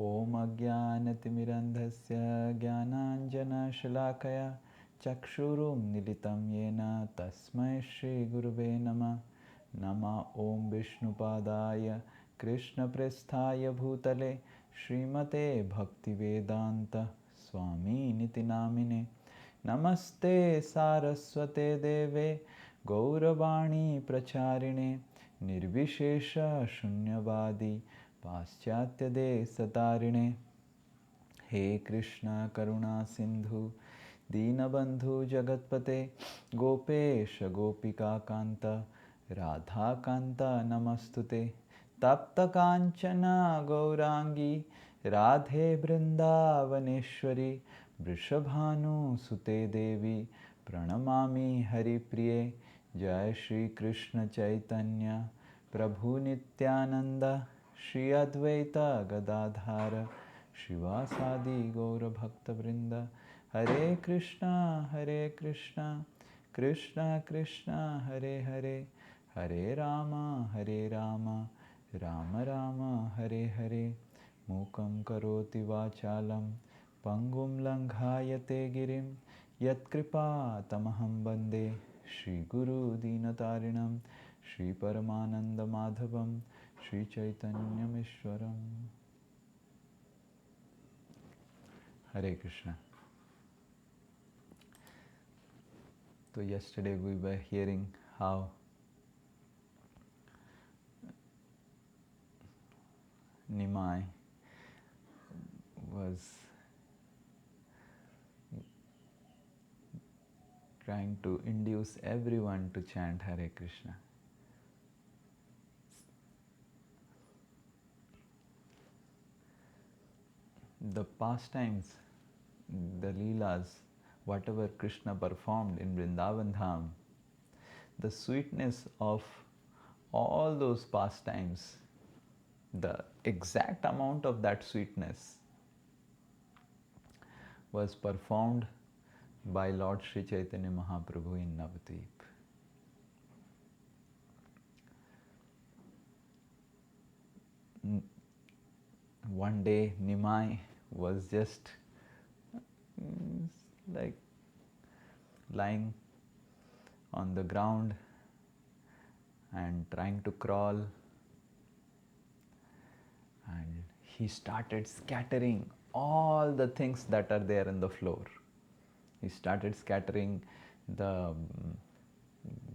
ॐ अज्ञानतिमिरन्धस्य ज्ञानाञ्जनशलाकया चक्षुरुन्मीलितं येन तस्मै श्रीगुरुवे नमः। नमः ॐ विष्णुपादाय कृष्णप्रेष्ठाय भूतले श्रीमते भक्तिवेदान्त स्वामिनिति नामिने। नमस्ते सारस्वते देवे गौरवाणी प्रचारिणे निर्विशेष शून्यवादी पाश्चात्य देशतारिणे। हे कृष्ण करुणा सिंधु दीनबंधु जगतपते गोपेश गोपिका कांत राधा कांत नमस्तुते। तप्त कांचन गौरांगी राधे वृंदावनेश्वरी वृषभानुसुते देवी प्रणमामि हरिप्रिये। जय श्री कृष्ण चैतन्य प्रभु नित्यानंद श्री अद्वैत गदाधार शिवासादि गौरभक्तवृंद। हरे कृष्णा कृष्णा कृष्णा हरे हरे हरे राम राम राम हरे हरे। मूकं करोति वाचालं पंगुं लंघायते गिरिं यत्कृपातमहं वन्दे श्रीगुरुदीनतारिणं श्रीपरमानन्दमाधवं श्रीचैतन्यमीश्वरम्। हरे Krishna. So yesterday we were hearing how Nimai was trying to induce everyone to chant Hare Krishna. The pastimes, the Leelas, whatever Krishna performed in Vrindavan Dham, the sweetness of all those pastimes, the exact amount of that sweetness was performed by Lord Sri Chaitanya Mahaprabhu in Navadvip. One day Nimai was just like lying on the ground and trying to crawl, and he started scattering all the things that are there in the floor. He started scattering the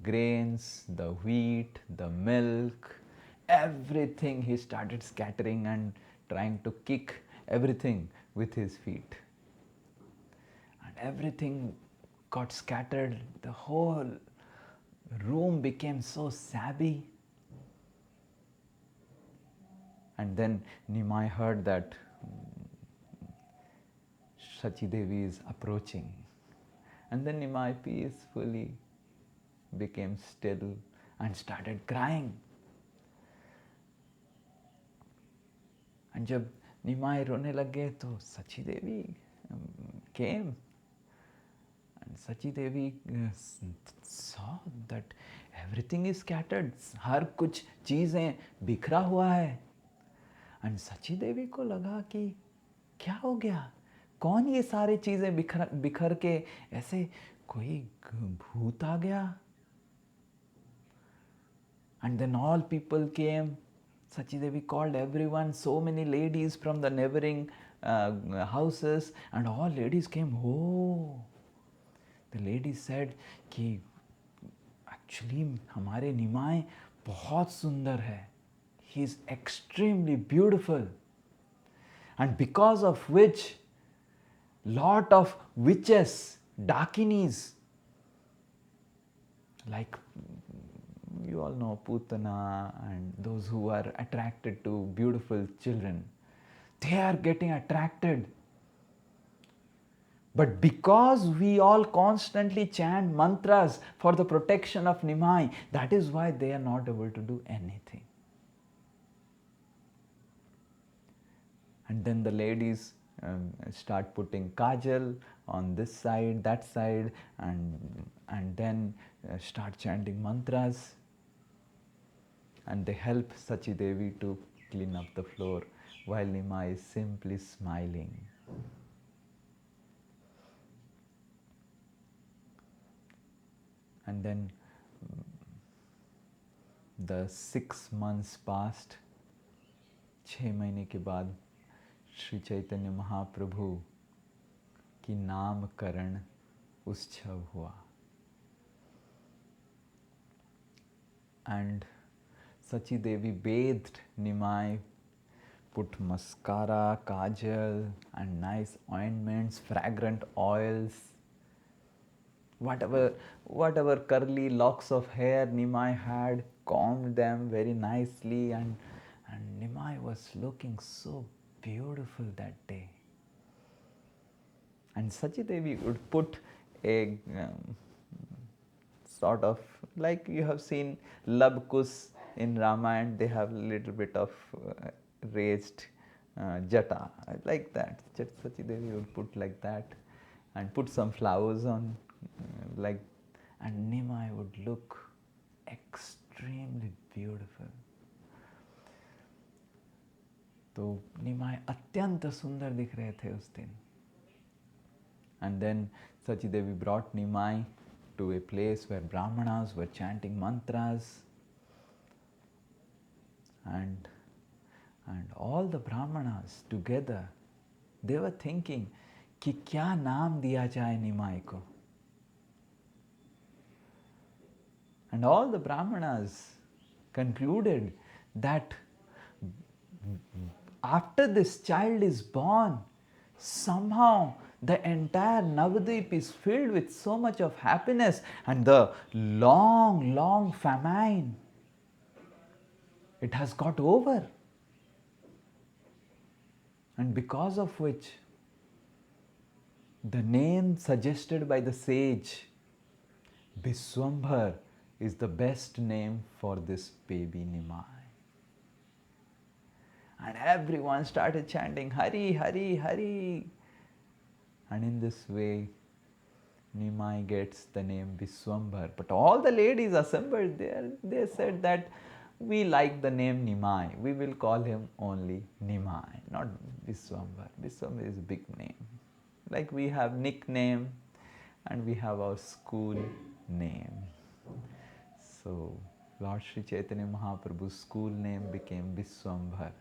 grains, the wheat, the milk, everything he started scattering and trying to kick everything with his feet. And everything got scattered. The whole room became so sabby. And then Nimai heard that Shachi Devi is approaching. And then Nimai peacefully became still and started crying. And जब निमाई रोने लगे तो सची देवी came, and Sachi Devi saw that everything is scattered, हर कुछ चीजें बिखरा हुआ है. And सची देवी को लगा कि क्या हो गया, कौन ये सारी चीजें बिखर के ऐसे कोई भूत आ गया. And then all people came. Sachi Devi called everyone, so many ladies from the neighboring houses, and all ladies came. Oh, the ladies said कि actually हमारे निमाय बहुत सुंदर है. He is extremely beautiful, and because of which lot of witches, dakinis, like you all know Putana and those who are attracted to beautiful children, they are getting attracted. But because we all constantly chant mantras for the protection of Nimai, that is why they are not able to do anything. And then the ladies start putting kajal on this side, that side, and then start chanting mantras. And they help Sachi Devi to clean up the floor while Nimai is simply smiling. And then the 6 months passed. 6 महीने के बाद श्री चैतन्य महाप्रभु की नामकरण उत्सव हुआ. And Sachi Devi bathed Nimai, put mascara, kajal and nice ointments, fragrant oils. Whatever curly locks of hair Nimai had, combed them very nicely, and Nimai was looking so beautiful that day. And Sachi Devi would put a sort of, like you have seen Labkus in Ramayana, they have a little bit of raised jata, like that. Sachi Devi would put like that and put some flowers on, like, and Nimai would look extremely beautiful. तो निमाय अत्यंत सुंदर दिख रहे थे उस दिन. And then Sachi Devi brought Nimai to a place where Brahmanas were chanting mantras, and all the Brahmanas together, they were thinking कि क्या नाम दिया जाए निमाई को. And all the Brahmanas concluded that after this child is born, somehow the entire Navadvip is filled with so much of happiness, and the long famine, it has got over. And because of which, the name suggested by the sage, Biswambhar, is the best name for this baby Nimai. And everyone started chanting Hari, Hari, Hari. And in this way, Nimai gets the name Biswambhar. But all the ladies assembled there, they said that we like the name Nimai. We will call him only Nimai, not Biswambhar. Biswambhar is a big name. Like we have nickname and we have our school name. So Lord Sri Chaitanya Mahaprabhu's school name became Biswambhar.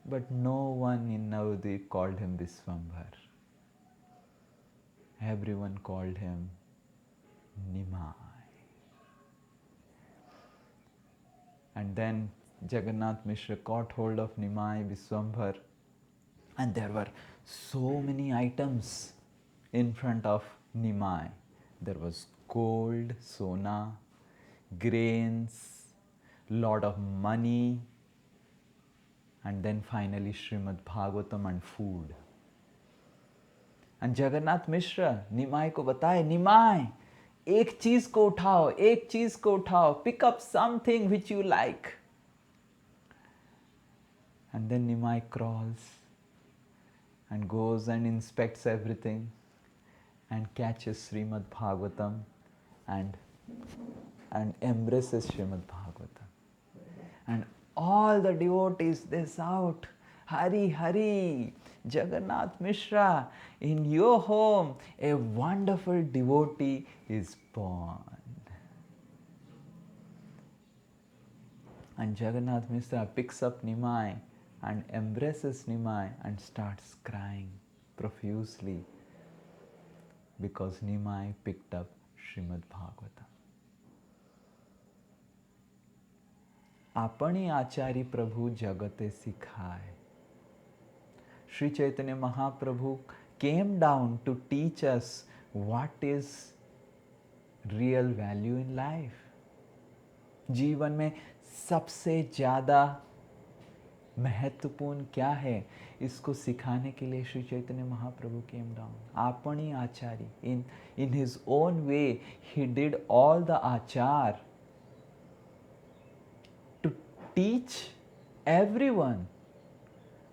But no one in Navadvip called him Biswambhar. Everyone called him Nimai. And then Jagannath Mishra caught hold of Nimai, Biswambhar, and there were so many items in front of Nimai. There was gold, sona, grains, lot of money, and then finally Srimad Bhagavatam and food. And Jagannath Mishra Nimai को बताए, Nimai, एक चीज को उठाओ, एक चीज को उठाओ, pick up something which you like. And then Nimai crawls and goes and inspects everything and catches Srimad Bhagavatam and embraces Srimad Bhagavatam. And all the devotees, they shout, Hari, Hari, Jagannath Mishra, in your home a wonderful devotee is born. And Jagannath Mishra picks up Nimai and embraces Nimai and starts crying profusely because Nimai picked up Srimad Bhagavatam. आपणी आचार्य प्रभु जगते सिखाए. Sri Chaitanya Mahaprabhu came down to teach us what is real value in life. जीवन में सबसे ज़्यादा महत्वपूर्ण क्या है, इसको सिखाने के लिए श्री चैतन्य महाप्रभु came down. आपणी आचार्य, in his own way, he did all the achar to teach everyone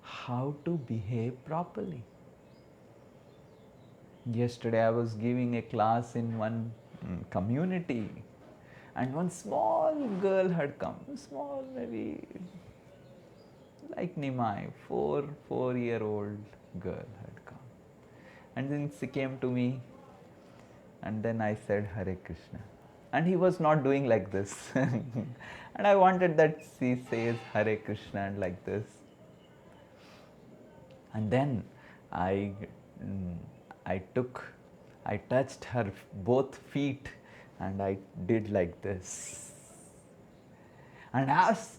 how to behave properly. Yesterday I was giving a class in one community, and one small girl had come, small, maybe like Nimai, 4-year-old girl had come. And then she came to me, and then I said Hare Krishna. And he was not doing like this. And I wanted that she says Hare Krishna and like this. And then I, mm, I took, I touched her both feet and I did like this. And as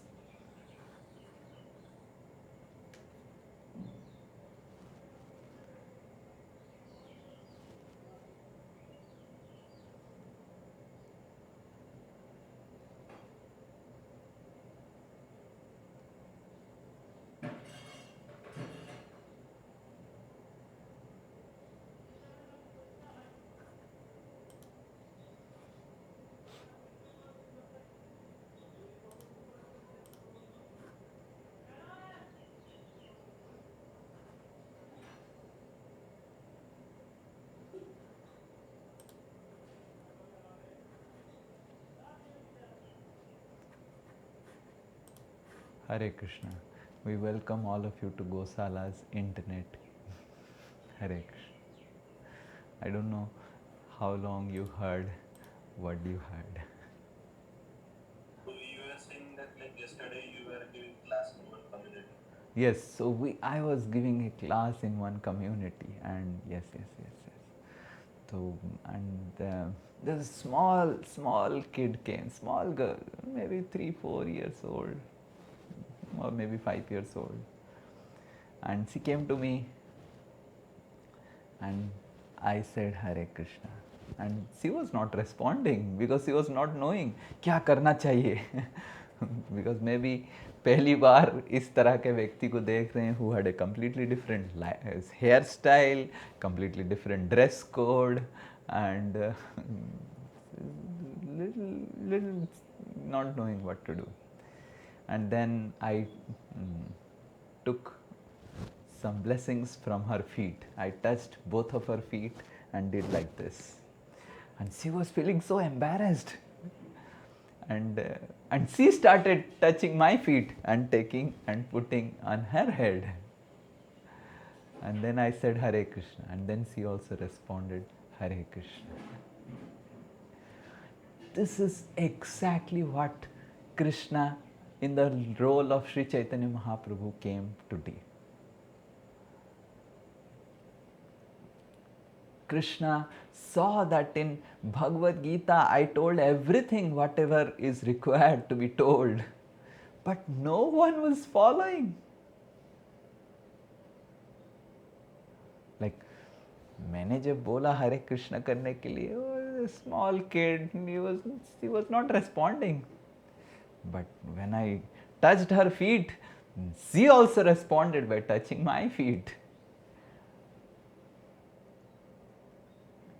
Hare Krishna. We welcome all of you to Gosala's internet. Hare Krishna. I don't know how long you heard what you heard. So you were saying that like yesterday you were giving class in one community. Yes, so I was giving a class in one community, and yes. So and there's a small kid came, small girl, maybe 3-4 years old, or maybe 5 years old, and she came to me, and I said Hare Krishna, and she was not responding because she was not knowing क्या करना चाहिए. Because maybe पहली बार इस तरह के व्यक्ति को देख रहे हैं who had a completely different hairstyle, completely different dress code, and little not knowing what to do. And then I took some blessings from her feet. I touched both of her feet and did like this. And she was feeling so embarrassed. And she started touching my feet and taking and putting on her head. And then I said Hare Krishna. And then she also responded Hare Krishna. This is exactly what Krishna in the role of Sri Chaitanya Mahaprabhu came to do. Krishna saw that in Bhagavad Gita I told everything whatever is required to be told, but no one was following. Like, मैंने जब बोला हरे कृष्ण करने के लिए, a small kid, he was not responding. But when I touched her feet, she also responded by touching my feet.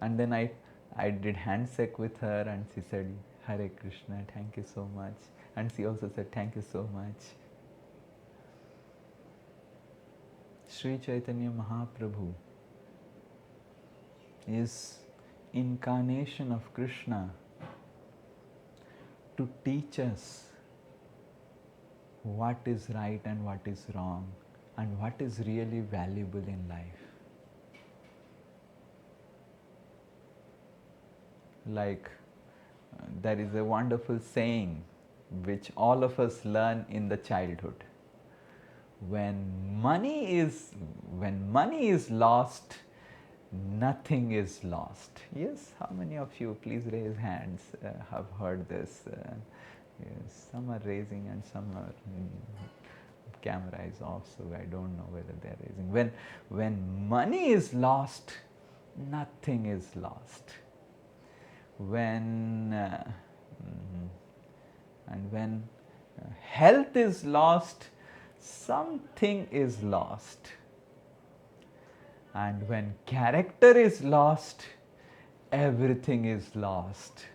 And then I did handshake with her, and she said Hare Krishna, thank you so much. And she also said thank you so much. Sri Chaitanya Mahaprabhu is incarnation of Krishna to teach us what is right and what is wrong and what is really valuable in life. Like, there is a wonderful saying which all of us learn in the childhood. When money is lost, nothing is lost. Yes, how many of you, please raise hands, have heard this? Yes, some are raising and some are camera is off, so I don't know whether they are raising. When money is lost, nothing is lost. When health is lost, something is lost. And when character is lost, everything is lost.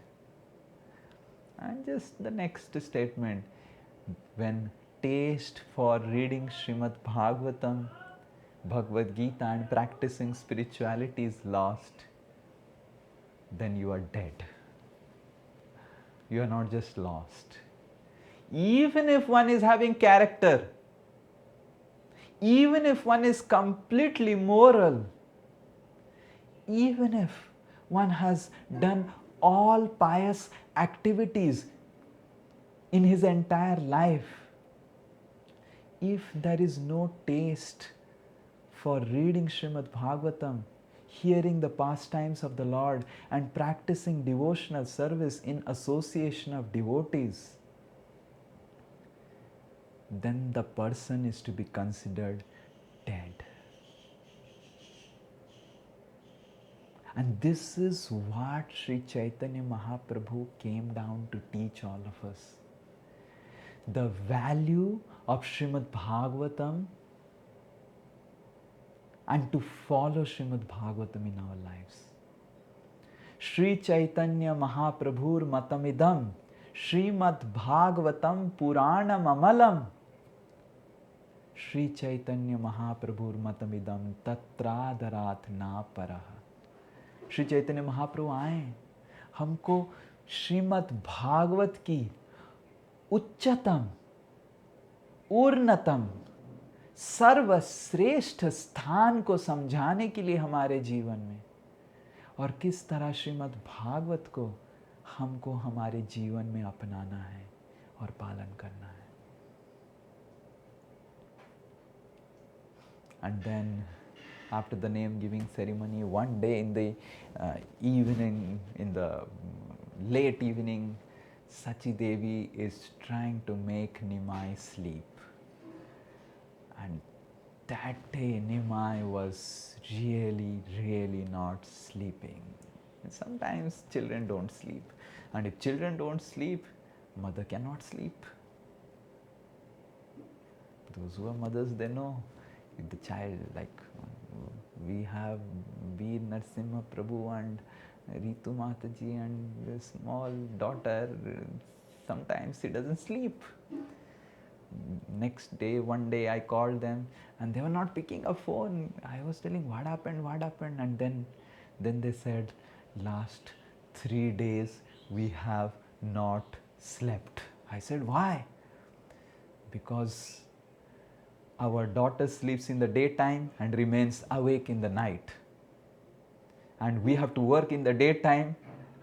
And just the next statement, when taste for reading Srimad Bhagavatam, Bhagavad Gita and practicing spirituality is lost, then you are dead. You are not just lost. Even if one is having character, even if one is completely moral, even if one has done all pious activities in his entire life, if there is no taste for reading Srimad Bhagavatam, hearing the pastimes of the Lord, and practicing devotional service in association of devotees, then the person is to be considered dead. And this is what Sri Chaitanya Mahaprabhu came down to teach all of us. The value of Srimad Bhagavatam and to follow Srimad Bhagavatam in our lives. Sri Chaitanya Mahaprabhur matamidam Srimad Bhagavatam Puranam Amalam. Sri Chaitanya Mahaprabhur matamidam tatradarat na paraha. Shri Chaitanya Mahaprabhu आए, हमको श्रीमद् भागवत की उच्चतम, उन्नतम, सर्वश्रेष्ठ स्थान को समझाने के लिए हमारे जीवन में, और किस तरह श्रीमद् भागवत को हमको हमारे जीवन में अपनाना है और पालन करना है. And then after the name giving ceremony, one day in the evening, in the late evening, Sachi Devi is trying to make Nimai sleep. And that day Nimai was really not sleeping. And sometimes children don't sleep. And if children don't sleep, mother cannot sleep. Those who are mothers, they know. If the child, like we have Veer Narasimha Prabhu and Ritu Mataji and the small daughter, sometimes she doesn't sleep. Next day, one day I called them and they were not picking up phone. I was telling what happened, and then they said, last 3 days we have not slept. I said, why? Because our daughter sleeps in the daytime and remains awake in the night. And we have to work in the daytime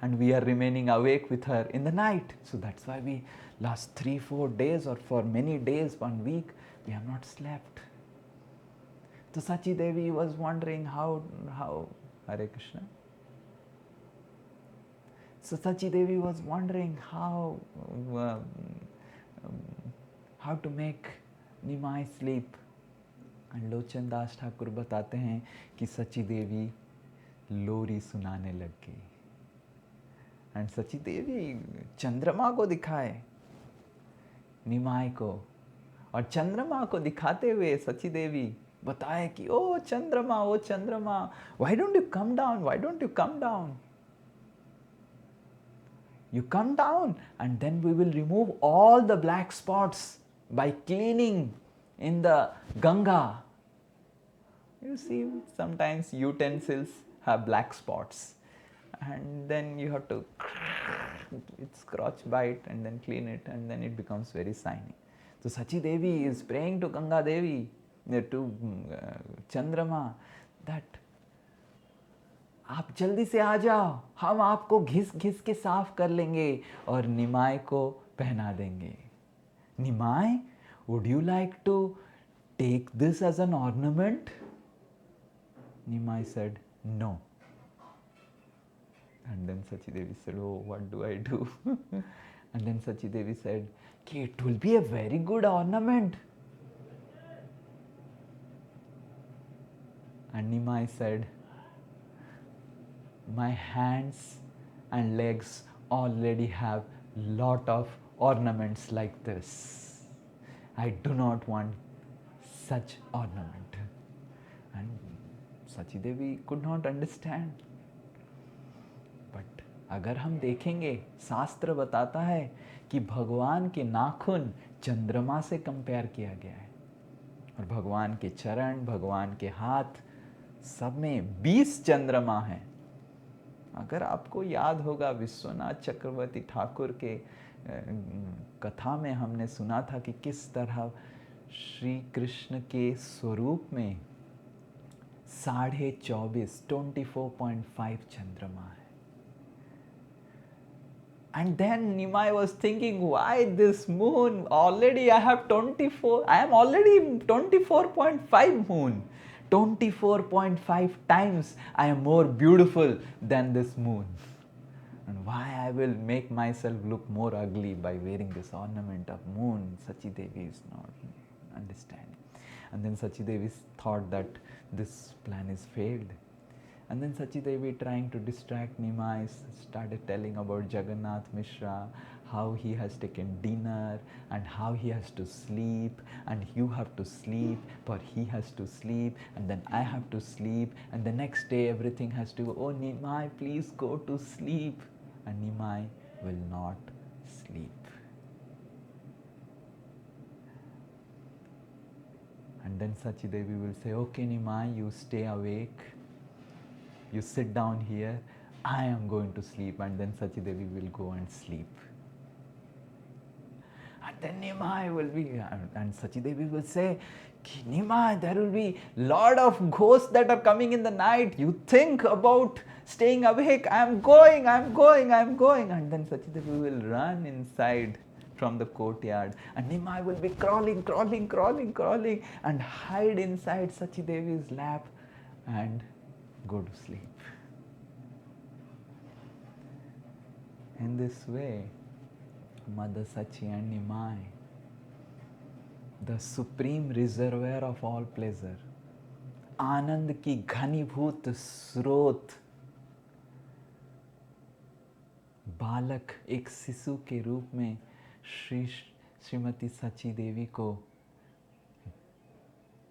and we are remaining awake with her in the night. So that's why we last 3-4 days, or for many days, 1 week, we have not slept. So Sachi Devi was wondering how Hare Krishna. So Sachi Devi was wondering how to make Nimai sleep. And Lochan Das Thakur बताते हैं कि सची देवी लोरी सुनाने लग गई. And सची देवी चंद्रमा को दिखाए निमाय को, और चंद्रमा को दिखाते हुए सची देवी बताए कि ओ चंद्रमा, why don't you come down? You come down and then we will remove all the black spots by cleaning in the Ganga. You see, sometimes utensils have black spots and then you have to scratch by it and then clean it, and then it becomes very shiny. So Sachi Devi is praying to Ganga Devi, to Chandrama, that आप जल्दी से आ जाओ, हम आपको घिस के साफ कर लेंगे और निमाय को पहना देंगे. Nimai, would you like to take this as an ornament? Nimai said, no. And then Sachi Devi said, oh, what do I do? And then Sachi Devi said, okay, it will be a very good ornament. And Nimai said, my hands and legs already have lot of ornaments like this. I do not want such ornament. And Sachi Devi could not understand. But अगर हम देखेंगे, शास्त्र बताता है कि भगवान के नाखून चंद्रमा से कंपेयर किया गया है, और भगवान के चरण, भगवान के हाथ, सब में 20 चंद्रमा हैं. अगर आपको याद होगा, विश्वनाथ चक्रवर्ती ठाकुर के कथा में हमने सुना था कि किस तरह श्री कृष्ण के स्वरूप में 24.5 चंद्रमा है. And then Nimai was thinking, why this moon? Already I have 24, I am already 24.5 moon. 24.5 times I am more beautiful than this moon. And why I will make myself look more ugly by wearing this ornament of moon? Sachi Devi is not understanding. And then Sachi Devi thought that this plan is failed. And then Sachi Devi, trying to distract Nimai, started telling about Jagannath Mishra, how he has taken dinner and how he has to sleep, and you have to sleep, but he has to sleep, and then I have to sleep, and the next day everything has to go, oh Nimai, please go to sleep. And Nimai will not sleep. And then Sachi Devi will say, okay Nimai, you stay awake. You sit down here, I am going to sleep. And then Sachi Devi will go and sleep. And then Nimai will be, and Sachi Devi will say, Nimai, there will be lot of ghosts that are coming in the night. You think about staying awake. I am going. And then Sachi Devi will run inside from the courtyard. And Nimai will be crawling and hide inside Sachi Devi's lap and go to sleep. In this way, Mother Sachi and Nimai, the supreme reservoir of all pleasure, आनंद की घनीभूत स्रोत, बालक एक शिशु के रूप में श्रीमती सची देवी को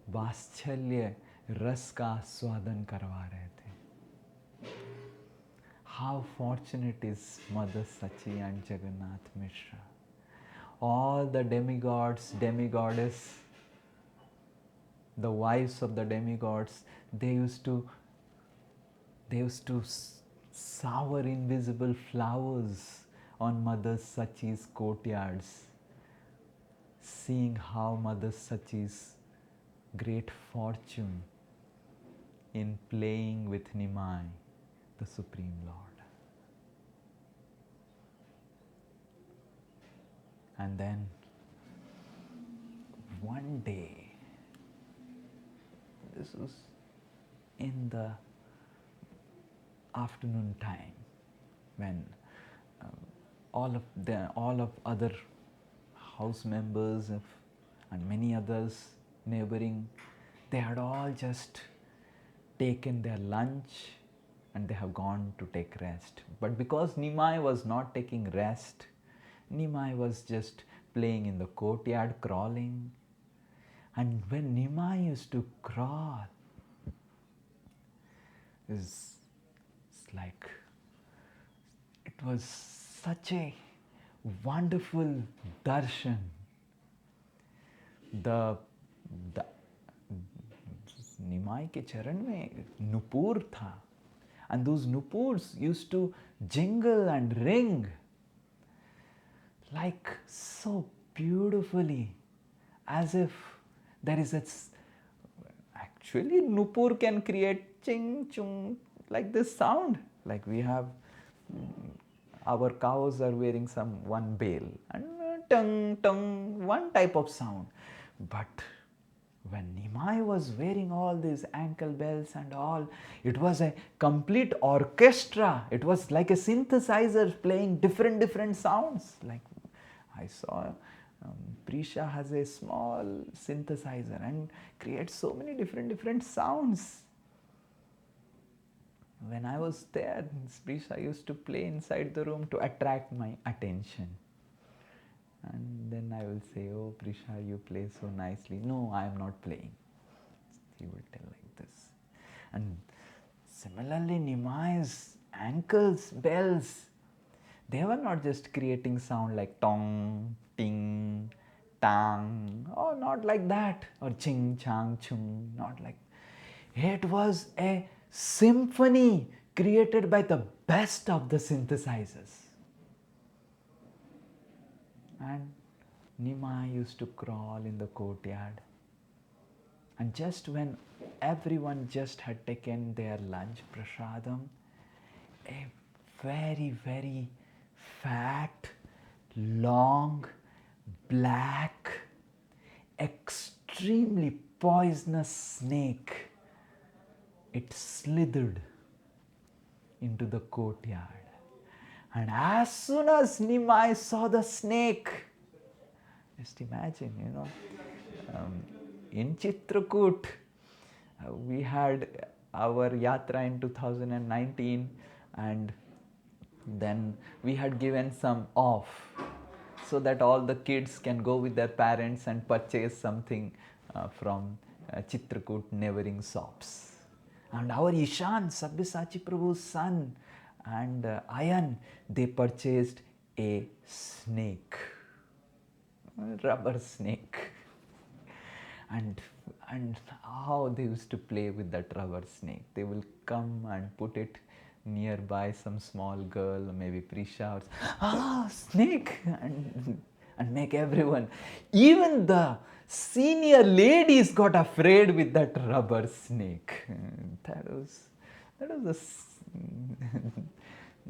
वात्सल्य रस का आस्वादन करवा रहे थे. How fortunate is Mother Sachi and Jagannath Mishra. All the demigods, demigoddess, the wives of the demigods, they used to shower invisible flowers on Mother Sachi's courtyards, seeing how Mother Sachi's great fortune in playing with Nimai, the Supreme Lord. And then one day, this was in the afternoon time, when all of other house members and many others neighboring, they had all just taken their lunch and they have gone to take rest. But because Nimai was not taking rest, Nimai was just playing in the courtyard, crawling. And when Nimai used to crawl, it's like, it was such a wonderful darshan. The Nimai के चरण में nupur था, and those nupurs used to jingle and ring like so beautifully, as if there is actually nupur can create ching chung like this sound, like we have our cows are wearing one bale and tung tung, one type of sound. But when Nimai was wearing all these ankle bells and all, it was a complete orchestra. It was like a synthesizer playing different sounds. Like I saw Prisha has a small synthesizer and creates so many different sounds. When I was there, Prisha used to play inside the room to attract my attention. And then I will say, oh Prisha, you play so nicely. No, I am not playing. He will tell like this. And similarly, Nimai's ankles, bells, they were not just creating sound like tong, ting, tang, or not like that, or ching, chang, chung, not like. It was a symphony created by the best of the synthesizers. And Nimai used to crawl in the courtyard. And just when everyone just had taken their lunch prasadam, a very, very fat, long, black, extremely poisonous snake, it slithered into the courtyard. And as soon as Nimai saw the snake, just imagine, in Chitrakoot, we had our yatra in 2019, and then we had given some off so that all the kids can go with their parents and purchase something from Chitrakoot neighboring shops. And our Ishan, Sabyasachi Prabhu's son, and Ayan, they purchased a snake, a rubber snake. And how they used to play with that rubber snake. They will come and put it nearby some small girl, maybe Prisha, or snake, and make everyone, even the senior ladies got afraid with that rubber snake. That was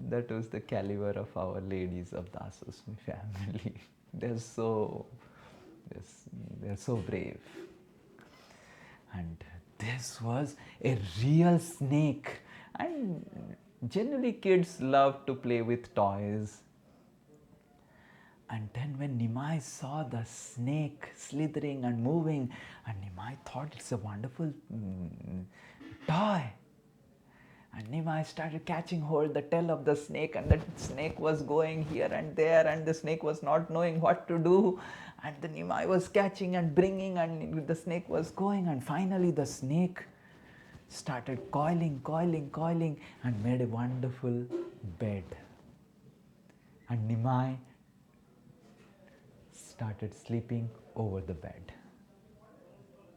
that was the caliber of our ladies of the Dasosmi family. They're so brave. And this was a real snake. And generally kids love to play with toys. And then when Nimai saw the snake slithering and moving, and Nimai thought it's a wonderful toy. And Nimai started catching hold the tail of the snake, and the snake was going here and there, and the snake was not knowing what to do. And the Nimai was catching and bringing, and the snake was going, and finally the snake started coiling, and made a wonderful bed. And Nimai started sleeping over the bed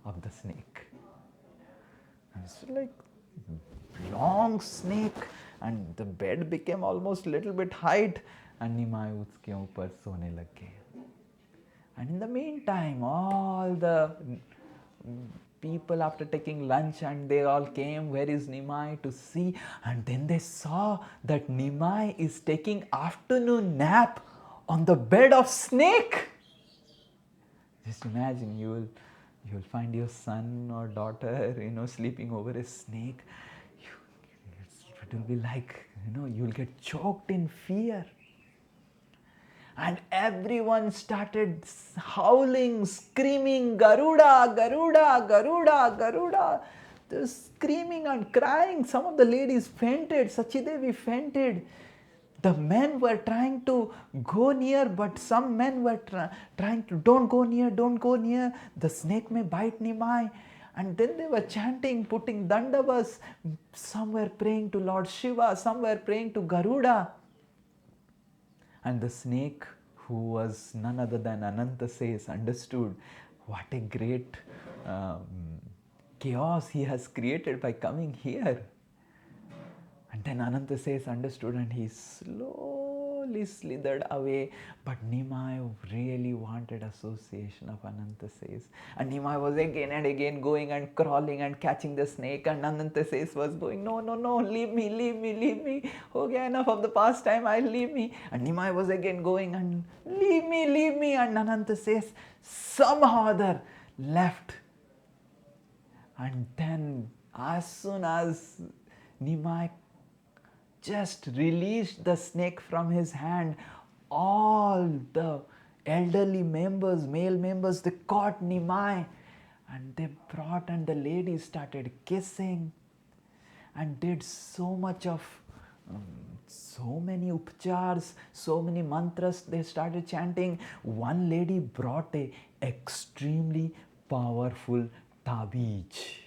of the snake. And it's like long snake, and the bed became almost little bit height, and Nimai uske upar sone lag gaya. And in the meantime, all the people, after taking lunch, and they all came, where is Nimai, to see. And then they saw that Nimai is taking afternoon nap on the bed of snake. Just imagine, you will find your son or daughter, sleeping over a snake. It will be like, you will get choked in fear. And everyone started howling, screaming, Garuda, Garuda, Garuda, Garuda. They were screaming and crying. Some of the ladies fainted. Sachidevi fainted. The men were trying to go near, but some men were trying to, don't go near. The snake may bite Nimai. And then they were chanting, putting dandavas. Some were praying to Lord Shiva, some were praying to Garuda. And the snake, who was none other than Ananta Seth, understood what a great chaos he has created by coming here. And then Ananta Seth understood, and he slowly slithered away. But Nimai really wanted association of Ananta Seth. And Nimai was again and again going and crawling and catching the snake. And Ananta Seth was going, no, leave me. Okay, enough of the pastime, leave me. And Nimai was again going and leave me. And Ananta Seth somehow or other left. And then as soon as Nimai just released the snake from his hand, all the elderly members, male members, they caught Nimai, and they brought, and the ladies started kissing and did so much of so many upchars, so many mantras they started chanting. One lady brought a extremely powerful tabeej,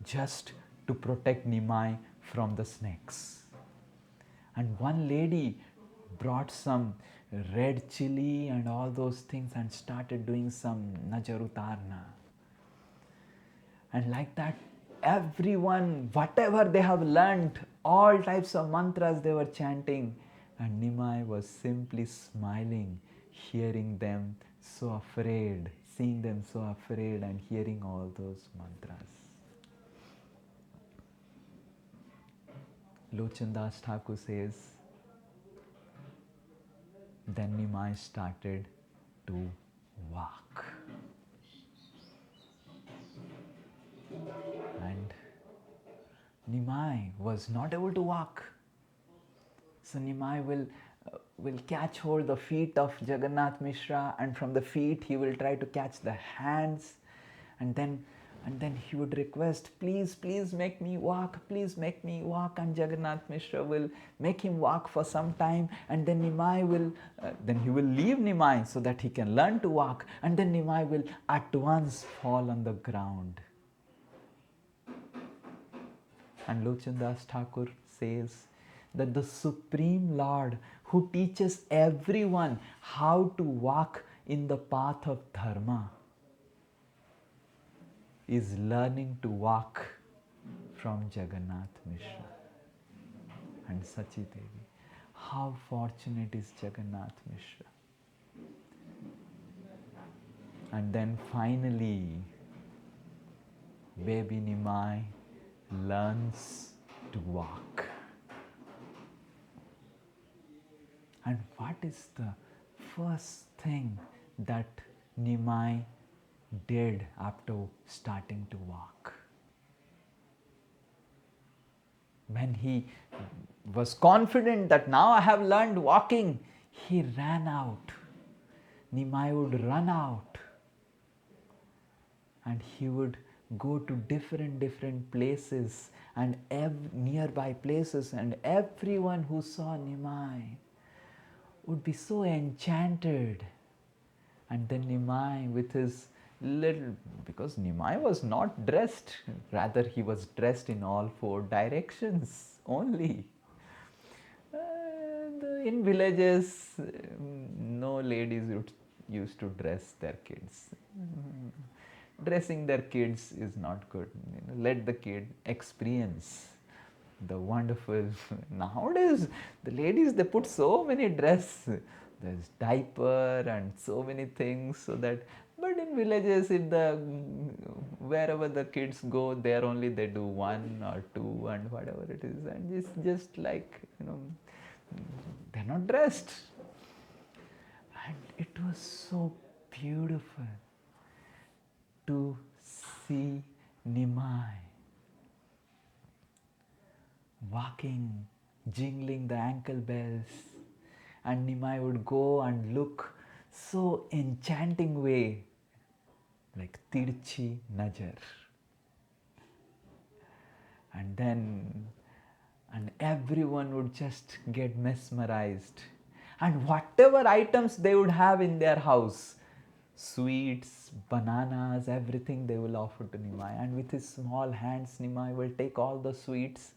just to protect Nimai from the snakes. And one lady brought some red chili and all those things and started doing some najarutarna. And like that, everyone, whatever they have learnt, all types of mantras they were chanting, And Nimai was simply smiling, hearing them so afraid, seeing them so afraid, and hearing all those mantras. Lochandas Thakur says, then Nimai started to walk. And Nimai was not able to walk. So Nimai will catch hold the feet of Jagannath Mishra, and from the feet he will try to catch the hands, and then he would request, please, please make me walk, please make me walk. And Jagannath Mishra will make him walk for some time, and then Nimai will then he will leave Nimai so that he can learn to walk, and then Nimai will at once fall on the ground. And Lochandas Thakur says that the Supreme Lord, who teaches everyone how to walk in the path of dharma, is learning to walk from Jagannath Mishra and Sachi Devi. How fortunate is Jagannath Mishra. And then finally, baby Nimai learns to walk. And what is the first thing that Nimai did after starting to walk? When he was confident that now I have learned walking, he ran out. Nimai would run out, and he would go to different places and nearby places, and everyone who saw Nimai would be so enchanted. And then Nimai with his little, because Nimai was not dressed, rather he was dressed in all four directions only. In villages, no ladies used to dress their kids. Dressing their kids is not good. Let the kid experience the wonderful. Nowadays, the ladies, they put so many dress. There's diaper and so many things, so that. But in villages, wherever the kids go, there only they do one or two and whatever it is, and it's just like, they're not dressed. And it was so beautiful to see Nimai walking, jingling the ankle bells, and Nimai would go and look so enchanting way, like Tirchi Najar. And everyone would just get mesmerized. And whatever items they would have in their house, sweets, bananas, everything they will offer to Nimai. And with his small hands, Nimai will take all the sweets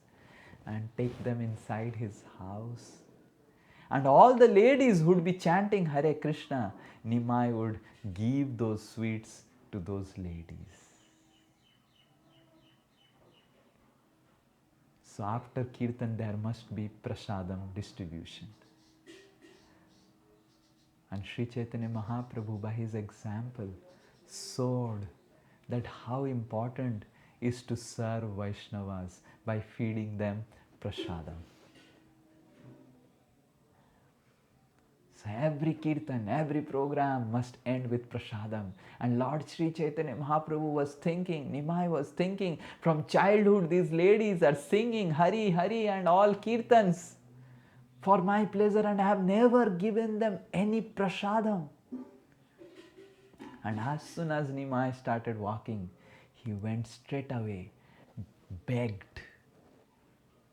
and take them inside his house. And all the ladies would be chanting Hare Krishna. Nimai would give those sweets to those ladies. So after Kirtan, there must be prasadam distribution. And Sri Chaitanya Mahaprabhu, by his example, showed that how important is to serve Vaishnavas by feeding them prasadam. So every kirtan, every program must end with prasadam. And Lord Sri Chaitanya Mahaprabhu was thinking, Nimai was thinking, from childhood these ladies are singing Hari Hari and all kirtans for my pleasure, and I have never given them any prasadam. And as soon as Nimai started walking, he went straight away, begged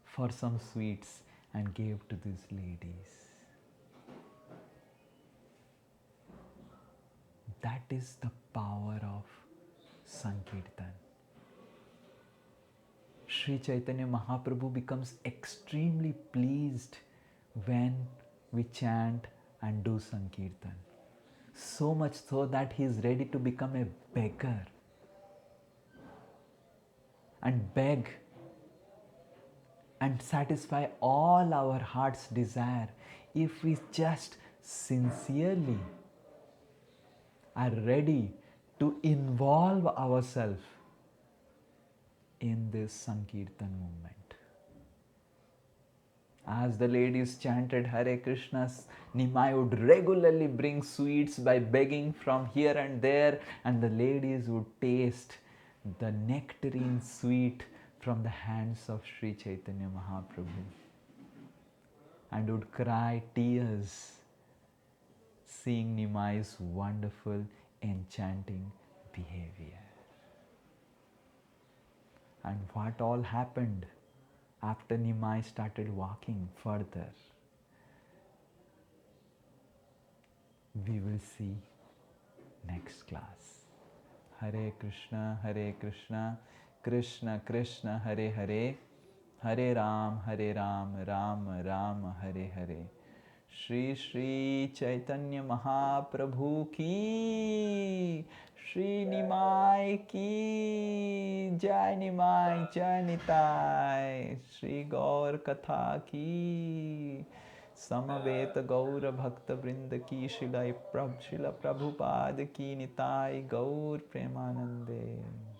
for some sweets and gave to these ladies. That is the power of Sankirtan. Sri Chaitanya Mahaprabhu becomes extremely pleased when we chant and do Sankirtan. So much so that he is ready to become a beggar and beg and satisfy all our heart's desire. if we just sincerely are ready to involve ourselves in this Sankirtan movement. As the ladies chanted Hare Krishna, Nimai would regularly bring sweets by begging from here and there, and the ladies would taste the nectarine sweet from the hands of Sri Chaitanya Mahaprabhu and would cry tears seeing Nimai's wonderful, enchanting behavior. And what all happened after Nimai started walking further, we will see next class. Hare Krishna, Krishna Krishna, Hare Hare, Hare Ram, Ram Ram, Hare Hare. Shri Shri Chaitanya Mahaprabhu ki, Shri Nimai ki, Jai Nimai, Jai Nitai, Shri Gaur Katha ki, Samaveta Gaur Bhakta Vrinda ki, Srila Prabhupada ki, Nitai Gaur Premanande.